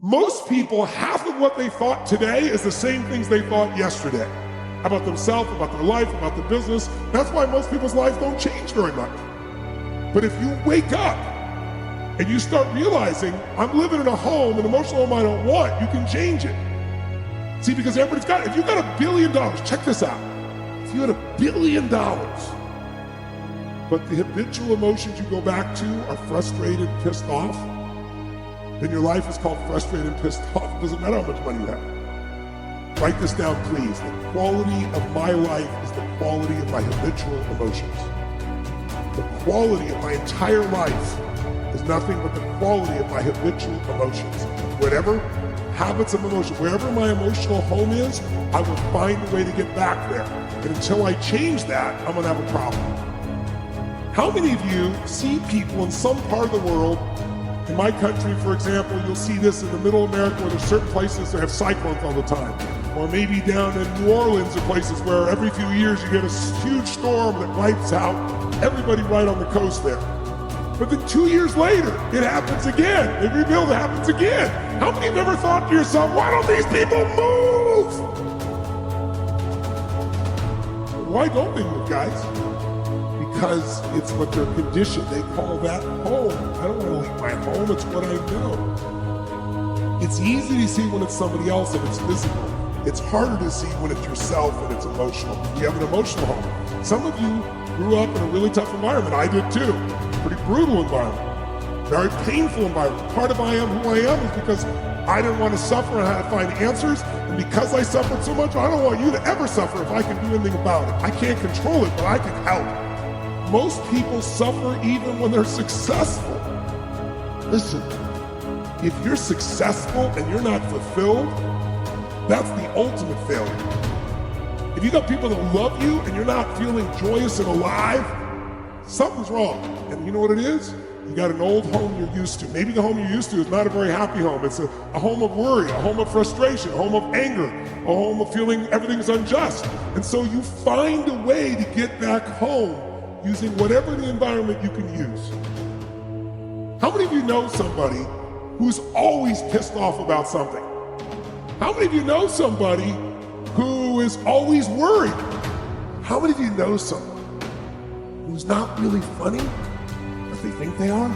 Most people, half of what they thought today is the same things they thought yesterday. About themselves, about their life, about their business. That's why most people's lives don't change very much. But if you wake up and you start realizing, I'm living in a home, an emotional home I don't want, you can change it. See, because everybody's got it. If you got $1 billion, check this out. If you had $1 billion, but the habitual emotions you go back to are frustrated, pissed off, then your life is called frustrated and pissed off. It doesn't matter how much money you have. Write this down, please. The quality of my life is the quality of my habitual emotions. The quality of my entire life is nothing but the quality of my habitual emotions. Whatever habits of emotion, wherever my emotional home is, I will find a way to get back there. And until I change that, I'm gonna have a problem. How many of you see people in some part of the world, in my country, for example, you'll see this in the middle of America where there's certain places that have cyclones all the time. Or maybe down in New Orleans or places where every few years you get a huge storm that wipes out everybody right on the coast there. But then 2 years later, it happens again. They rebuild, it happens again. How many have ever thought to yourself, why don't these people move? Why don't they move, guys? Because it's what they're conditioned. They call that home. I don't want to leave my home, it's what I know. It's easy to see when it's somebody else and it's physical. It's harder to see when it's yourself and it's emotional. You have an emotional home. Some of you grew up in a really tough environment. I did too. Pretty brutal environment. Very painful environment. Part of who I am is because I didn't want to suffer and I had to find answers. And because I suffered so much, I don't want you to ever suffer if I can do anything about it. I can't control it, but I can help. Most people suffer even when they're successful. Listen, if you're successful and you're not fulfilled, that's the ultimate failure. If you got people that love you and you're not feeling joyous and alive, something's wrong. And you know what it is? You got an old home you're used to. Maybe the home you're used to is not a very happy home. It's a home of worry, a home of frustration, a home of anger, a home of feeling everything's unjust. And so you find a way to get back home using whatever the environment you can use. How many of you know somebody who's always pissed off about something? How many of you know somebody who is always worried? How many of you know someone who's not really funny, but they think they are?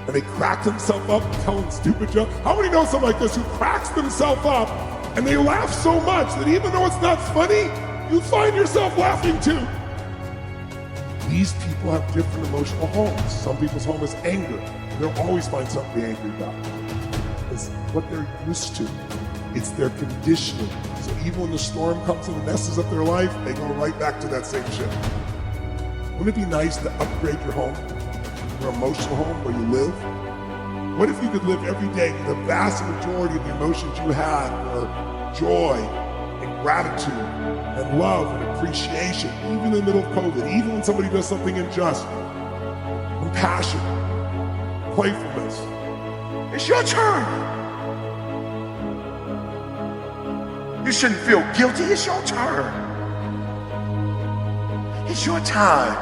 And they crack themselves up telling stupid jokes? How many know someone like this who cracks themselves up and they laugh so much that even though it's not funny, you find yourself laughing too? These people have different emotional homes. Some people's home is anger. They'll always find something to be angry about. It's what they're used to. It's their conditioning. So even when the storm comes and messes up their life, they go right back to that same shit. Wouldn't it be nice to upgrade your home, your emotional home where you live? What if you could live every day with the vast majority of the emotions you had were joy and gratitude and love and appreciation, even in the middle of COVID, even when somebody does something unjust, compassion, playfulness. It's your turn. You shouldn't feel guilty. It's your turn. It's your time.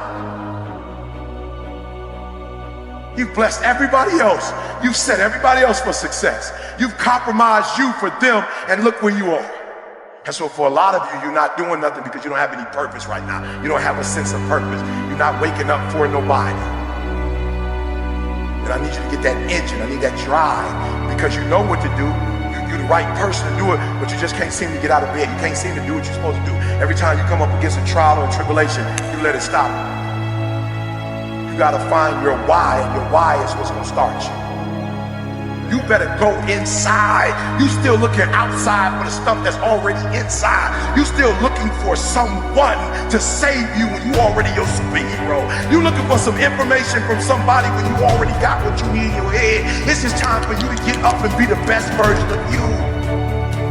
You've blessed everybody else. You've set everybody else for success. You've compromised you for them, and look where you are. And so for a lot of you, you're not doing nothing because you don't have any purpose right now. You don't have a sense of purpose. You're not waking up for nobody. And I need you to get that engine. I need that drive, because you know what to do. You're the right person to do it, but you just can't seem to get out of bed. You can't seem to do what you're supposed to do. Every time you come up against a trial or a tribulation, you let it stop. You gotta find your why, and your why is what's gonna start you. You better go inside. You still looking outside for the stuff that's already inside. You still looking for someone to save you when you already your superhero. You looking for some information from somebody when you already got what you need in your head. It's just time for you to get up and be the best version of you.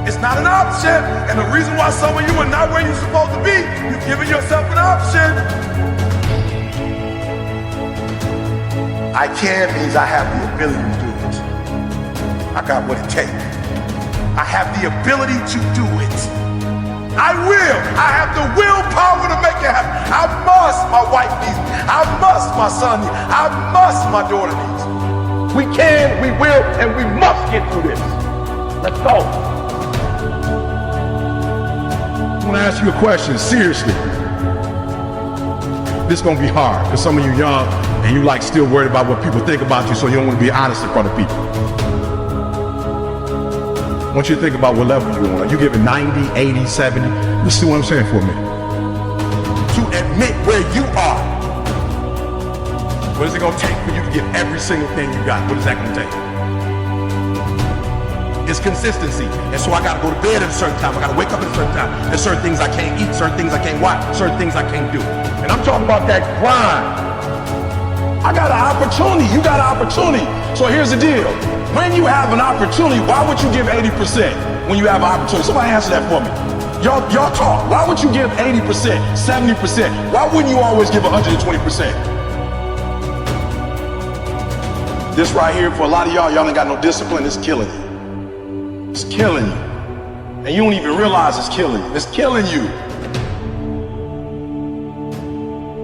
It's not an option. And the reason why some of you are not where you're supposed to be, you're giving yourself an option. I can means I have the ability to do it. I got what it takes. I have the ability to do it. I will. I have the willpower to make it happen. I must. My wife needs me. I must. My son needs me. I must. My daughter needs me. We can, we will, and we must get through this. Let's go. I want to ask you a question, seriously. This is going to be hard because some of you young and you like still worried about what people think about you, so you don't want to be honest in front of people. I want you to think about what level you're on. Are you giving 90, 80, 70? Let's see what I'm saying for a minute. To admit where you are. What is it going to take for you to give every single thing you got? What is that going to take? It's consistency. And so I got to go to bed at a certain time. I got to wake up at a certain time. There's certain things I can't eat, certain things I can't watch, certain things I can't do. And I'm talking about that grind. I got an opportunity. You got an opportunity. So here's the deal. When you have an opportunity, why would you give 80% when you have an opportunity? Somebody answer that for me. Y'all talk. Why would you give 80%, 70%? Why wouldn't you always give 120%? This right here, for a lot of y'all ain't got no discipline. It's killing you. It's killing you. And you don't even realize it's killing you. It's killing you.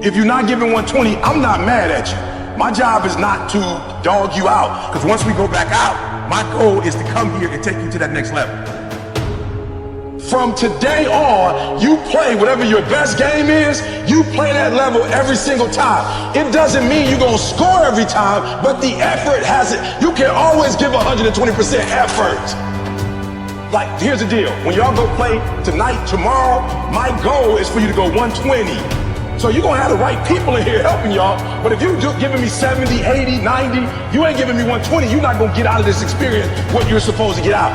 If you're not giving 120, I'm not mad at you. My job is not to dog you out, because once we go back out, my goal is to come here and take you to that next level. From today on, you play whatever your best game is, you play that level every single time. It doesn't mean you're gonna score every time, but the effort has it. You can always give 120% effort. Like, here's the deal. When y'all go play tonight, tomorrow, my goal is for you to go 120. So you're gonna have the right people in here helping y'all, but if you're giving me 70, 80, 90, you ain't giving me 120, you're not gonna get out of this experience what you're supposed to get out.